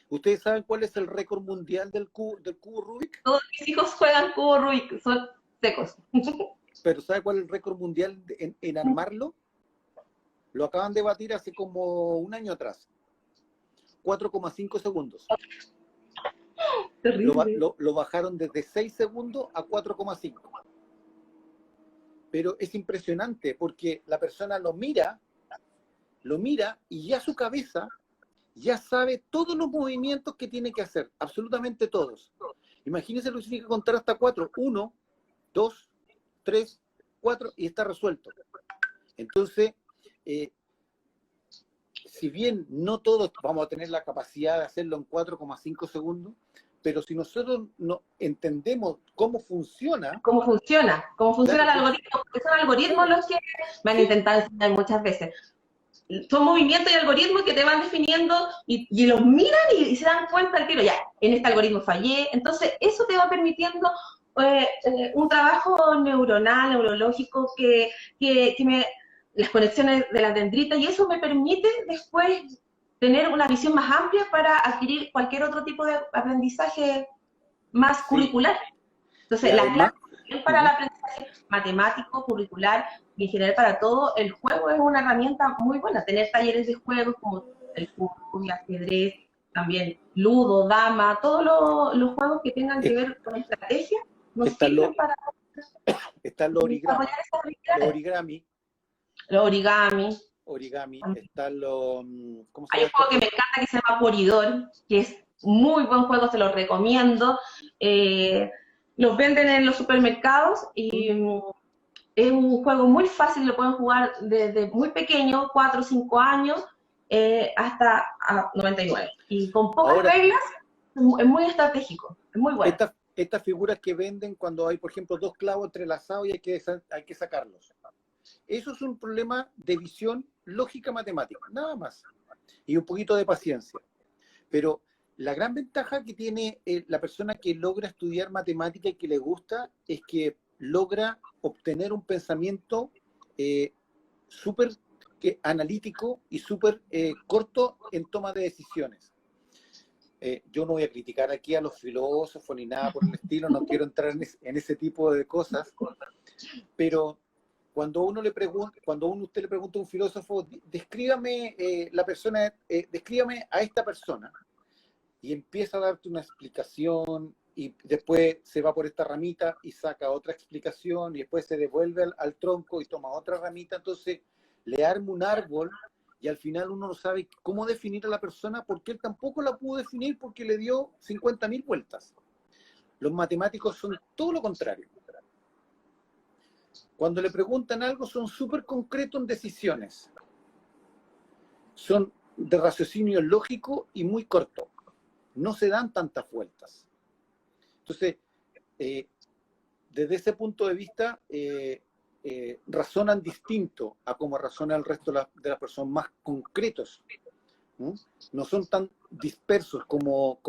¿Ustedes saben cuál es el récord mundial del cubo Rubik? Todos mis hijos juegan cubo Rubik, son secos. ¿Pero sabe cuál es el récord mundial en armarlo? Lo acaban de batir hace como un año atrás. 4,5 segundos. Terrible. Lo bajaron desde 6 segundos a 4,5. Pero es impresionante porque la persona lo mira y ya su cabeza ya sabe todos los movimientos que tiene que hacer, absolutamente todos. Imagínense lo que significa contar hasta 4. 1, 2, 3, 4 y está resuelto. Entonces, si bien no todos vamos a tener la capacidad de hacerlo en 4,5 segundos, pero si nosotros no entendemos cómo funciona... ¿Cómo funciona el algoritmo? Porque son algoritmos los que me han intentado enseñar muchas veces. Son movimientos y algoritmos que te van definiendo y los miran y se dan cuenta al tiro, ya, en este algoritmo fallé. Entonces, eso te va permitiendo un trabajo neuronal, neurológico, las conexiones de las dendritas, y eso me permite después tener una visión más amplia para adquirir cualquier otro tipo de aprendizaje más curricular. Entonces, la clave para el aprendizaje matemático, curricular y en general para todo, el juego es una herramienta muy buena. Tener talleres de juegos como el fútbol, el ajedrez, también ludo, dama, todos los juegos que tengan que ver con estrategia nos sirven para están los origami. Están los... ¿cómo se llama? Hay un juego que me encanta que se llama Poridor, que es muy buen juego, se lo recomiendo. Los venden en los supermercados y es un juego muy fácil, lo pueden jugar desde muy pequeño, 4 o 5 años, hasta 99. Y con pocas Ahora, reglas, es muy estratégico, es muy bueno. estas figuras que venden cuando hay, por ejemplo, dos clavos entrelazados y hay que sacarlos. Eso es un problema de visión lógica matemática, nada más. Y un poquito de paciencia. Pero la gran ventaja que tiene la persona que logra estudiar matemática y que le gusta es que logra obtener un pensamiento súper analítico y súper corto en toma de decisiones. Yo no voy a criticar aquí a los filósofos ni nada por el estilo, no quiero entrar en ese tipo de cosas, pero cuando usted le pregunta a un filósofo, descríbame descríbame a esta persona, y empieza a darte una explicación, y después se va por esta ramita y saca otra explicación, y después se devuelve al tronco y toma otra ramita, entonces le arma un árbol, y al final uno no sabe cómo definir a la persona, porque él tampoco la pudo definir porque le dio 50.000 vueltas. Los matemáticos son todo lo contrario. Cuando le preguntan algo son súper concretos en decisiones. Son de raciocinio lógico y muy corto. No se dan tantas vueltas. Entonces, desde ese punto de vista, razonan distinto a como razona el resto de las personas, más concretos. No son tan dispersos como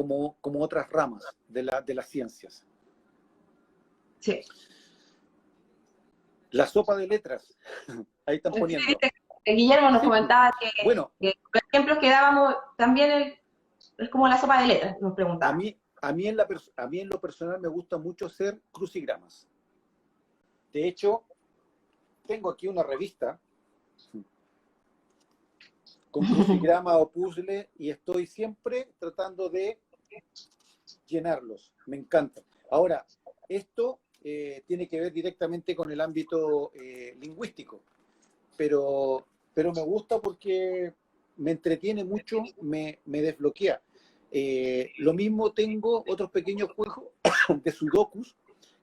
otras ramas de las ciencias. Sí. La sopa de letras, ahí están poniendo. Sí, Guillermo nos Sí, comentaba bueno, que los ejemplos que dábamos también es como la sopa de letras, nos preguntaba. a mí en lo personal me gusta mucho hacer crucigramas. De hecho, tengo aquí una revista con crucigrama o puzzle y estoy siempre tratando de llenarlos. Me encanta. Ahora, esto tiene que ver directamente con el ámbito lingüístico, pero me gusta porque me entretiene mucho, me desbloquea. Lo mismo tengo otros pequeños juegos de sudokus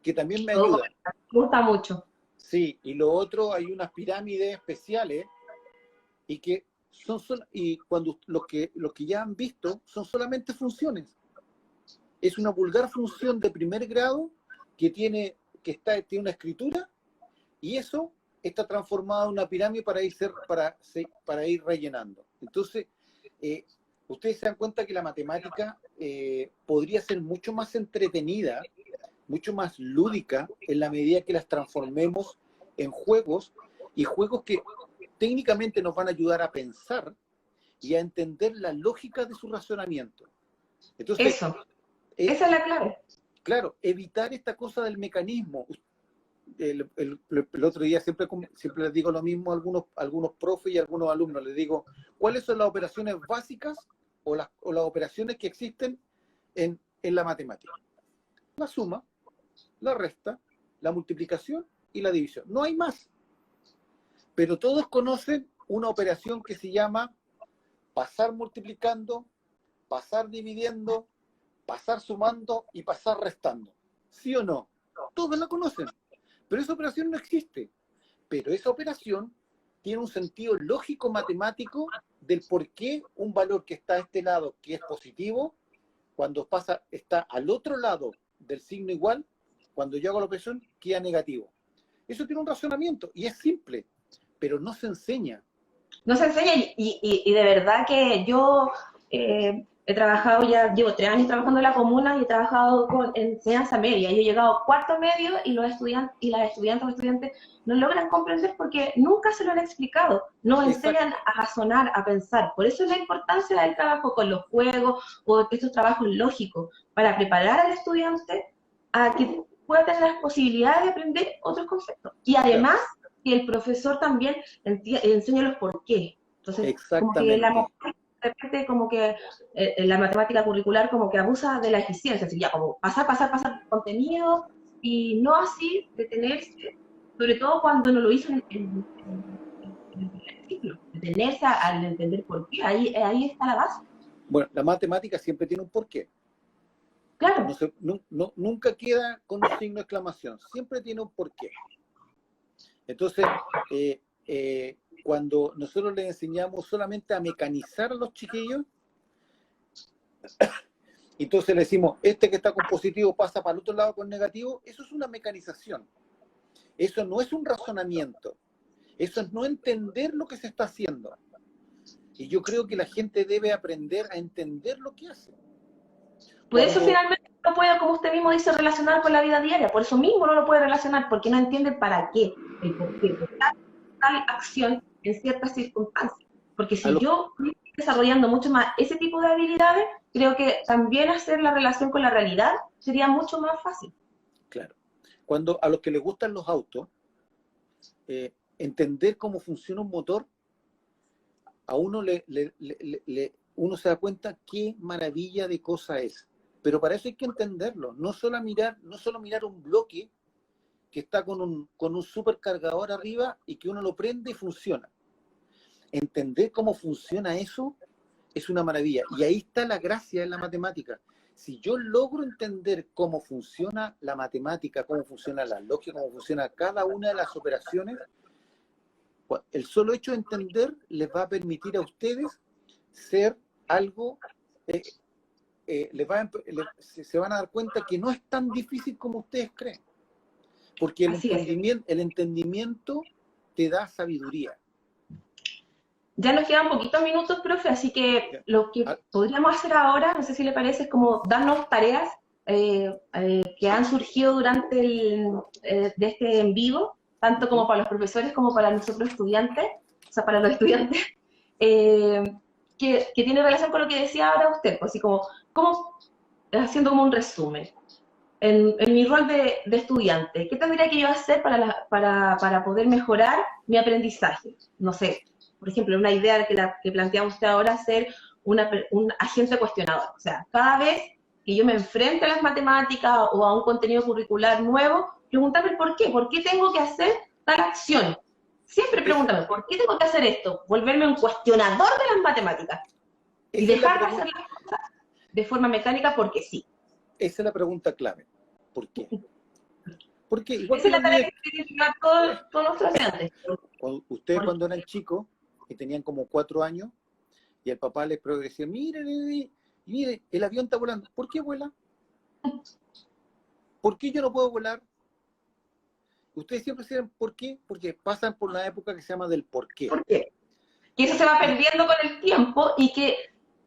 que también me ayudan. Me gusta mucho. Sí, y lo otro, hay unas pirámides especiales y que y cuando los que ya han visto son solamente funciones. Es una vulgar función de primer grado que tiene una escritura, y eso está transformado en una pirámide para ir rellenando. Entonces, ustedes se dan cuenta que la matemática podría ser mucho más entretenida, mucho más lúdica, en la medida que las transformemos en juegos, y juegos que técnicamente nos van a ayudar a pensar y a entender la lógica de su razonamiento. Entonces, esa es la clave. Claro, evitar esta cosa del mecanismo. El otro día siempre les digo lo mismo a algunos profes y a algunos alumnos. Les digo, ¿cuáles son las operaciones básicas o las operaciones que existen en la matemática? La suma, la resta, la multiplicación y la división. No hay más. Pero todos conocen una operación que se llama pasar multiplicando, pasar dividiendo, pasar sumando y pasar restando. ¿Sí o no? Todos la conocen. Pero esa operación no existe. Pero esa operación tiene un sentido lógico matemático del por qué un valor que está a este lado, que es positivo, cuando está al otro lado del signo igual, cuando yo hago la operación, queda negativo. Eso tiene un razonamiento y es simple, pero no se enseña. No se enseña y de verdad que yo he trabajado, ya llevo 3 años trabajando en la comuna y he trabajado en enseñanza media. Yo he llegado a cuarto medio y los estudiantes y las estudiantes o estudiantes no logran comprender porque nunca se lo han explicado. Nos enseñan a razonar, a pensar. Por eso es la importancia del trabajo con los juegos o estos trabajos lógicos para preparar al estudiante a que pueda tener las posibilidades de aprender otros conceptos. Y además, que el profesor también enseña los por qué. Entonces, como que la matemática curricular como que abusa de la eficiencia, así ya como pasar contenido y no así detenerse, sobre todo cuando no lo hizo en el ciclo, detenerse al entender por qué, ahí está la base. Bueno, la matemática siempre tiene un porqué. Claro. Nunca queda con un signo de exclamación, siempre tiene un porqué. Entonces, cuando nosotros les enseñamos solamente a mecanizar a los chiquillos, entonces le decimos, este que está con positivo pasa para el otro lado con negativo, eso es una mecanización. Eso no es un razonamiento. Eso es no entender lo que se está haciendo. Y yo creo que la gente debe aprender a entender lo que hace. Por eso finalmente no lo puede, como usted mismo dice, relacionar con la vida diaria. Por eso mismo no lo puede relacionar, porque no entiende para qué, el por qué, por tal acción en ciertas circunstancias. Porque si yo estoy desarrollando mucho más ese tipo de habilidades, creo que también hacer la relación con la realidad sería mucho más fácil. Claro. Cuando a los que les gustan los autos, entender cómo funciona un motor, a uno uno se da cuenta qué maravilla de cosa es. Pero para eso hay que entenderlo, no solo mirar un bloque que está con un supercargador arriba y que uno lo prende y funciona. Entender cómo funciona eso es una maravilla. Y ahí está la gracia en la matemática. Si yo logro entender cómo funciona la matemática, cómo funciona la lógica, cómo funciona cada una de las operaciones, pues el solo hecho de entender les va a permitir a ustedes ser algo, se van a dar cuenta que no es tan difícil como ustedes creen. Porque el entendimiento te da sabiduría. Ya nos quedan poquitos minutos, profe, así que lo que podríamos hacer ahora, no sé si le parece, es como darnos tareas que han surgido durante de este en vivo, tanto como para los profesores como para nosotros estudiantes, o sea, para los estudiantes, que tiene relación con lo que decía ahora usted, pues, así como haciendo como un resumen. En mi rol de estudiante, ¿qué tendría que yo hacer para poder mejorar mi aprendizaje? No sé, por ejemplo, una idea que plantea usted ahora, ser un agente cuestionador. O sea, cada vez que yo me enfrente a las matemáticas o a un contenido curricular nuevo, preguntarme por qué tengo que hacer tal acción. Siempre pregúntame, ¿por qué tengo que hacer esto? Volverme un cuestionador de las matemáticas. Y dejar de hacer las cosas de forma mecánica porque sí. Esa es la pregunta clave. ¿Por qué? Porque igual esa es la tarea que tienen que llevar todos nuestros estudiantes. Ustedes cuando eran chicos, que tenían como 4 años, y el papá les decía, mire, el avión está volando. ¿Por qué vuela? ¿Por qué yo no puedo volar? Ustedes siempre dicen, ¿por qué? Porque pasan por una época que se llama del por qué. ¿Por qué? Que eso se va perdiendo con el tiempo y que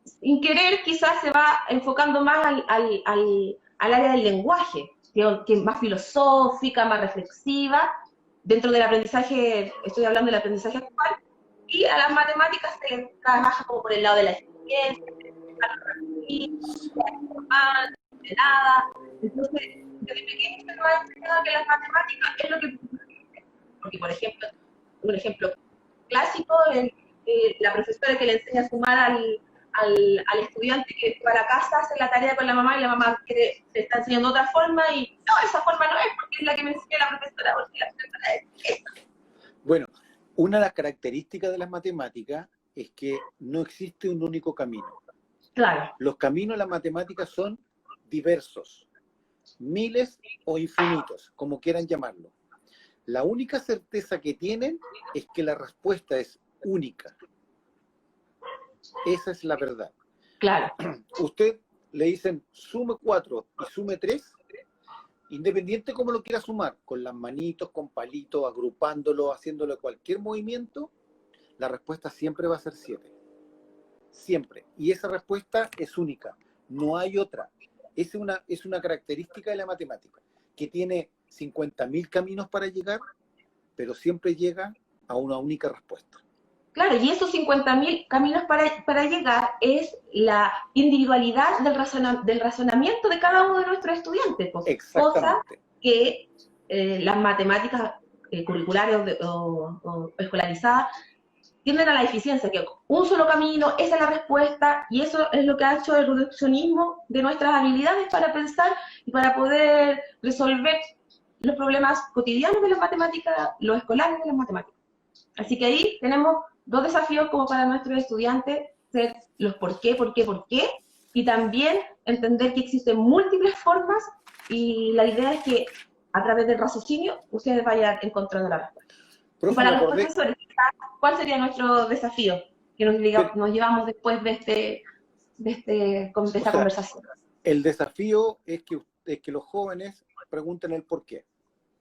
sin querer quizás se va enfocando más al área del lenguaje, que es más filosófica, más reflexiva, dentro del aprendizaje, estoy hablando del aprendizaje actual, y a las matemáticas se les trabaja como por el lado de la experiencia, de nada. Entonces, desde pequeño se nos ha enseñado que las matemáticas es lo que... Porque, por ejemplo, un ejemplo clásico, la profesora que le enseña a sumar al estudiante que va a la casa, hace la tarea con la mamá y la mamá le está enseñando otra forma y no, esa forma no es porque es la que me enseñó la profesora, porque la profesora es esta. Bueno, una de las características de las matemáticas es que no existe un único camino. Claro. Los caminos de las matemáticas son diversos, miles o infinitos, como quieran llamarlo. La única certeza que tienen es que la respuesta es única. Esa es la verdad. Claro. Usted le dicen sume 4 y sume 3, independiente cómo lo quiera sumar, con las manitos, con palitos, agrupándolo, haciéndole cualquier movimiento, la respuesta siempre va a ser 7. Siempre. Y esa respuesta es única. No hay otra. Es una característica de la matemática, que tiene 50.000 caminos para llegar, pero siempre llega a una única respuesta. Claro, y esos 50.000 caminos para llegar es la individualidad del razonamiento de cada uno de nuestros estudiantes. Pues, cosa que las matemáticas curriculares o escolarizadas tienden a la eficiencia, que un solo camino, esa es la respuesta, y eso es lo que ha hecho el reduccionismo de nuestras habilidades para pensar y para poder resolver los problemas cotidianos de las matemáticas, los escolares de las matemáticas. Así que ahí tenemos 2 desafíos como para nuestros estudiantes, ser los por qué, y también entender que existen múltiples formas y la idea es que a través del raciocinio ustedes vayan encontrando la respuesta. Y Profe, me para los acordé, profesores, ¿cuál sería nuestro desafío que nos llevamos después de o esta sea, conversación? el desafío es que los jóvenes pregunten el por qué.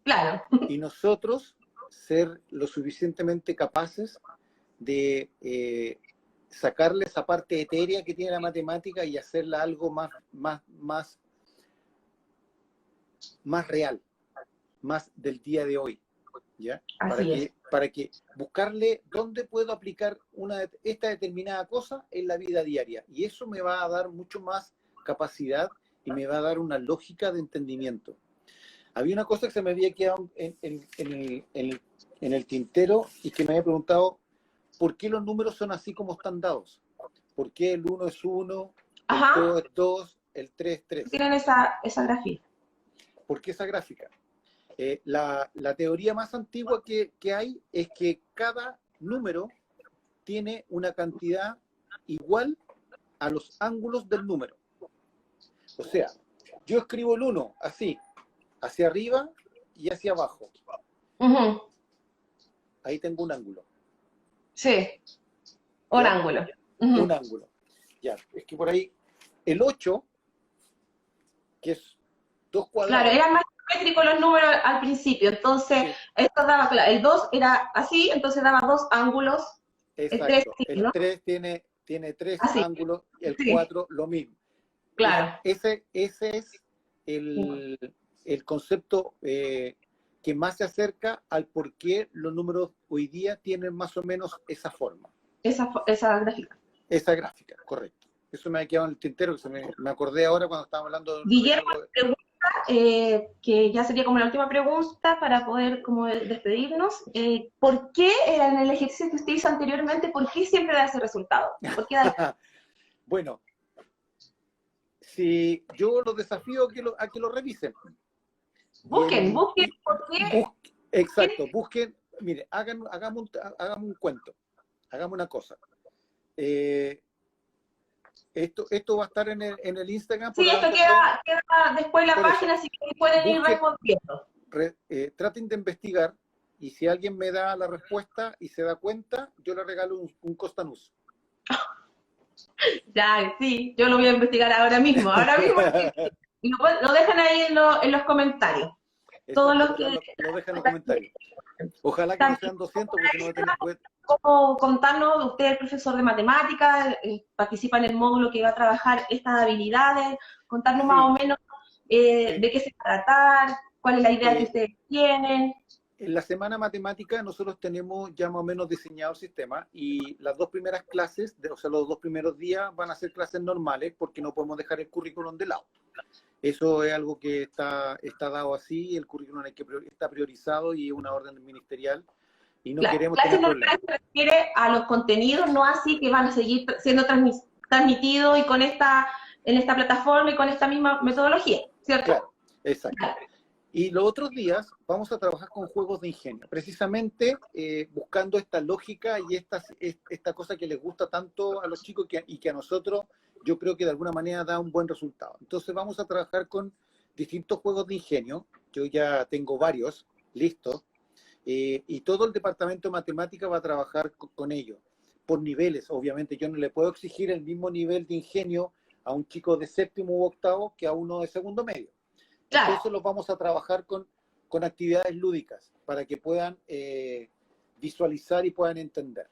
Claro, Y nosotros ser lo suficientemente capaces de sacarle esa parte etérea que tiene la matemática y hacerla algo más real, más del día de hoy, ¿ya? así es. Para que buscarle dónde puedo aplicar esta determinada cosa en la vida diaria. Y eso me va a dar mucho más capacidad y me va a dar una lógica de entendimiento. Había una cosa que se me había quedado en el tintero y que me había preguntado, ¿por qué los números son así como están dados? ¿Por qué el 1 es 1, el Ajá, 2 es 2, el 3 es 3? tienen esa grafía. ¿Por qué esa gráfica? La teoría más antigua que hay es que cada número tiene una cantidad igual a los ángulos del número. O sea, yo escribo el 1 así, hacia arriba y hacia abajo. Ujú, Ahí tengo un ángulo. sí, un ¿Ya? ángulo. Un Ujú. ángulo. Ya, es que por ahí el 8, que es 2 Claro, cuadrados, eran más simétricos los números al principio, entonces sí, esto daba, claro, el 2 era así, entonces daba dos ángulos, el 3 exacto. sí, El ¿no? 3 tiene 3 Así, ángulos, el sí, 4 lo mismo. claro. Ese es el concepto que más se acerca al por qué los números hoy día tienen más o menos esa forma, Esa gráfica. esa gráfica, correcto. Eso me ha quedado en el tintero, que me acordé ahora cuando estábamos hablando de Guillermo algo. pregunta, que ya sería como la última pregunta para poder como despedirnos. ¿Por qué era en el ejercicio que usted hizo anteriormente, por qué siempre da ese resultado? ¿Por qué da Bueno, si yo los desafío a que lo revisen. busquen, por qué? Exacto, busquen, mire, hagamos un cuento, hagamos una cosa. Eh, esto va a estar en el Instagram, por Sí, lo esto tanto, pueden, queda después en la por eso, página, así que pueden ir busquen, respondiendo. traten de investigar y si alguien me da la respuesta y se da cuenta, yo le regalo un Costanús. Ya, sí, yo lo voy a investigar ahora mismo, y lo dejan ahí en los comentarios. Todos Exacto, los que lo dejan en los comentarios. Ojalá que no también sean 200 porque si no como contarnos, usted es profesor de matemáticas, participa en el módulo que va a trabajar estas habilidades, contarnos más o sí, menos eh, de qué se va a tratar, cuál es la idea que eh, ustedes tienen. en la semana matemática nosotros tenemos ya más o menos diseñado el sistema y las dos primeras clases, o sea, los dos primeros días van a ser clases normales porque no podemos dejar el currículum de lado. Eso es algo que está dado así, el currículum está priorizado y es una orden ministerial y no Claro, queremos clases tener problemas. normales se refiere a los contenidos, no así que van a seguir siendo transmitidos y en esta plataforma y con esta misma metodología, ¿cierto? Claro, exacto. Y los otros días vamos a trabajar con juegos de ingenio, precisamente buscando esta lógica y esta cosa que les gusta tanto a los chicos y que a nosotros yo creo que de alguna manera da un buen resultado. Entonces vamos a trabajar con distintos juegos de ingenio, yo ya tengo varios listos, y todo el departamento de matemática va a trabajar con ellos, por niveles, obviamente yo no le puedo exigir el mismo nivel de ingenio a un chico de séptimo u octavo que a uno de segundo medio. Claro. Entonces los vamos a trabajar con actividades lúdicas para que puedan visualizar y puedan entender.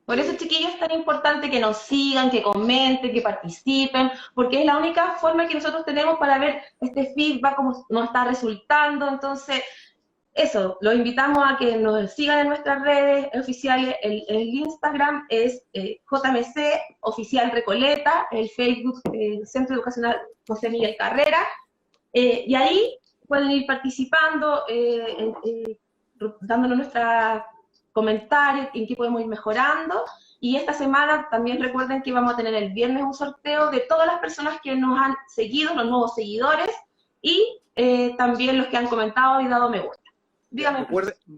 Por eso, chiquillos, es tan importante que nos sigan, que comenten, que participen, porque es la única forma que nosotros tenemos para ver este feedback, cómo nos está resultando. Entonces, eso, los invitamos a que nos sigan en nuestras redes oficiales. El Instagram es JMC Oficial Recoleta, el Facebook Centro Educacional José Miguel Carrera, y ahí pueden ir participando, dándonos nuestros comentarios, en qué podemos ir mejorando. Y esta semana también recuerden que vamos a tener el viernes un sorteo de todas las personas que nos han seguido, los nuevos seguidores, y también los que han comentado y dado me gusta. Ya, Dígame,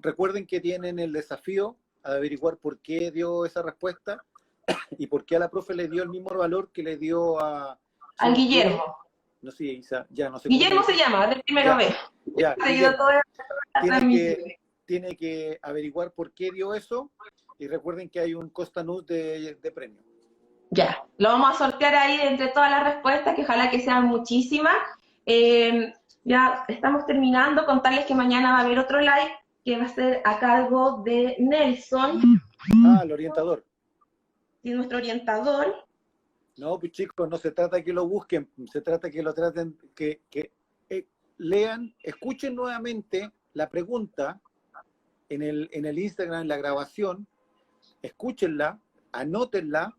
recuerden que tienen el desafío de averiguar por qué dio esa respuesta y por qué a la profe le dio el mismo valor que le dio a al Son Uno. Guillermo. No sé, Isa, ya no sé cómo se Guillermo se dice. llama, del primero Ya, B. ya, Ha seguido Guillermo. todas las Tiene que, transmisiones. tiene que averiguar por qué dio eso, y recuerden que hay un Costanús de premio. Ya, lo vamos a sortear ahí entre todas las respuestas, que ojalá que sean muchísimas. Ya estamos terminando, contarles que mañana va a haber otro live que va a ser a cargo de Nelson, El orientador. y nuestro orientador. No, pues chicos, no se trata de que lo busquen, se trata de que lo traten, que lean, escuchen nuevamente la pregunta en el Instagram, en la grabación, escúchenla, anótenla,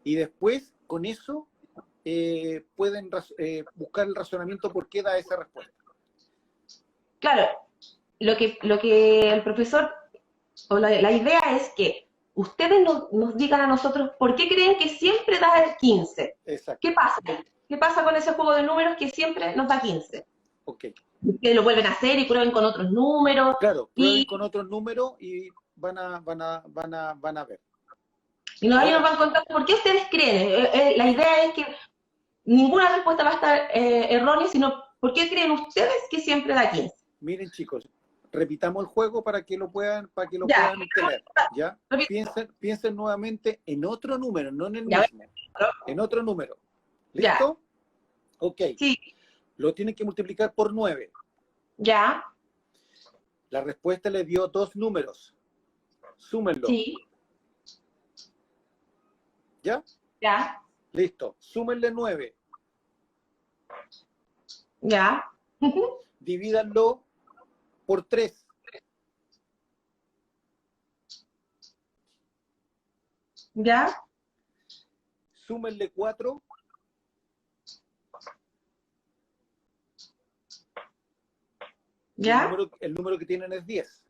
y después con eso pueden buscar el razonamiento por qué da esa respuesta. Claro, lo que el profesor, o la idea es que ustedes nos digan a nosotros por qué creen que siempre da el 15. Exacto. ¿Qué pasa? ¿Qué pasa con ese juego de números que siempre nos da 15? Ok. Que lo vuelven a hacer y prueben con otros números. Claro, prueben con otros números y van a ver. Y ahí nos van contando por qué ustedes creen. La idea es que ninguna respuesta va a estar errónea, sino por qué creen ustedes que siempre da 15. Miren, chicos, repitamos el juego para que lo puedan tener, ¿ya? Piensen nuevamente en otro número, no en el mismo. En otro número. ¿Listo? Ya. Ok. Sí. Lo tienen que multiplicar por 9. Ya. La respuesta le dio 2 números. Súmenlo. Sí. ¿Ya? Ya. Listo. Súmenle 9. Ya. Divídanlo por 3. Ya. Súmenle 4. ¿Ya? El número que tienen es 10.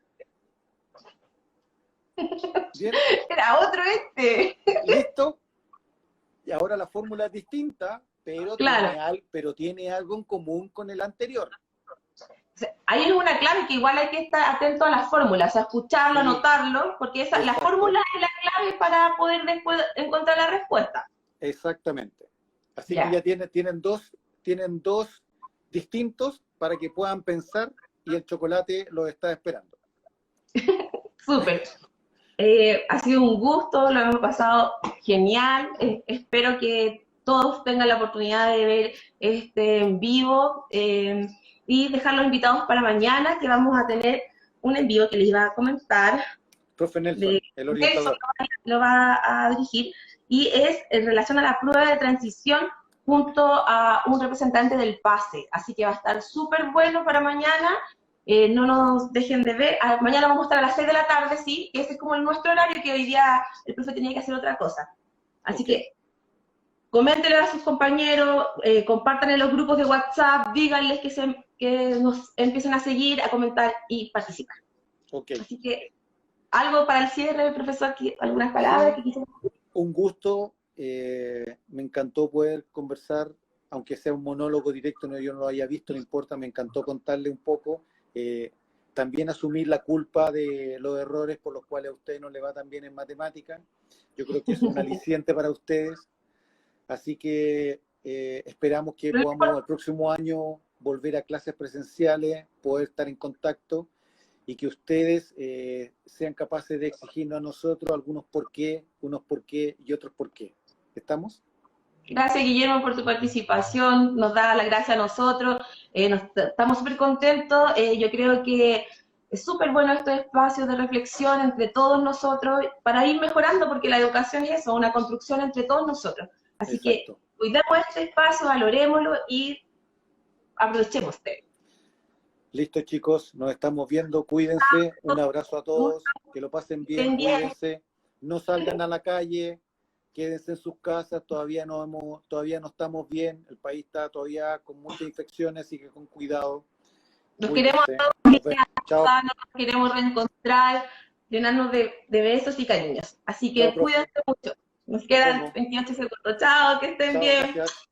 ¿Bien? Era otro ¿Listo? Y ahora la fórmula es distinta, pero, claro, tiene algo en común con el anterior. Ahí es una clave que igual hay que estar atento a las fórmulas, o sea, escucharlo, sí, anotarlo, porque la fórmula es la clave para poder después encontrar la respuesta. Exactamente. Así que ya tienen dos distintos para que puedan pensar, y el chocolate los está esperando. Súper. Ha sido un gusto, lo hemos pasado genial. Espero que todos tengan la oportunidad de ver este en vivo y dejar los invitados para mañana, que vamos a tener un en vivo que les iba a comentar. Profe Nelson, el orientador. Nelson lo va a dirigir, y es en relación a la prueba de transición junto a un representante del PASE. Así que va a estar súper bueno para mañana. No nos dejen de ver. Mañana vamos a estar a las 6 de la tarde, sí, ese es como nuestro horario, que hoy día el profe tenía que hacer otra cosa. Así que coméntenle a sus compañeros, compartan en los grupos de WhatsApp, díganles que nos empiecen a seguir, a comentar y participar. Así que, ¿algo para el cierre, profesor? ¿Algunas palabras que quisieran decir? Un gusto, me encantó poder conversar, aunque sea un monólogo directo, yo no lo haya visto, no importa, me encantó contarle un poco. También asumir la culpa de los errores por los cuales a usted no le va tan bien en matemáticas. Yo creo que es un aliciente para ustedes. Así que esperamos que podamos el próximo año volver a clases presenciales, poder estar en contacto, y que ustedes sean capaces de exigirnos a nosotros algunos por qué, unos por qué y otros por qué. ¿Estamos? Gracias, Guillermo, por tu participación. Nos da la gracia a nosotros. Estamos súper contentos. Yo creo que es súper bueno estos espacios de reflexión entre todos nosotros para ir mejorando, porque la educación es eso, una construcción entre todos nosotros. Así que cuidemos este espacio, valorémoslo y aprovechemos de él. Listo, chicos, nos estamos viendo. Cuídense. Un abrazo a todos. Que lo pasen bien. Cuídense. No salgan a la calle. Quédense en sus casas, todavía no estamos bien, el país está todavía con muchas infecciones, así que con cuidado. Nos queremos reencontrar, llenarnos de besos y cariños. Así que cuídense mucho. Nos quedan 28 segundos. Chao, que estén bien. Gracias.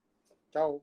Chao.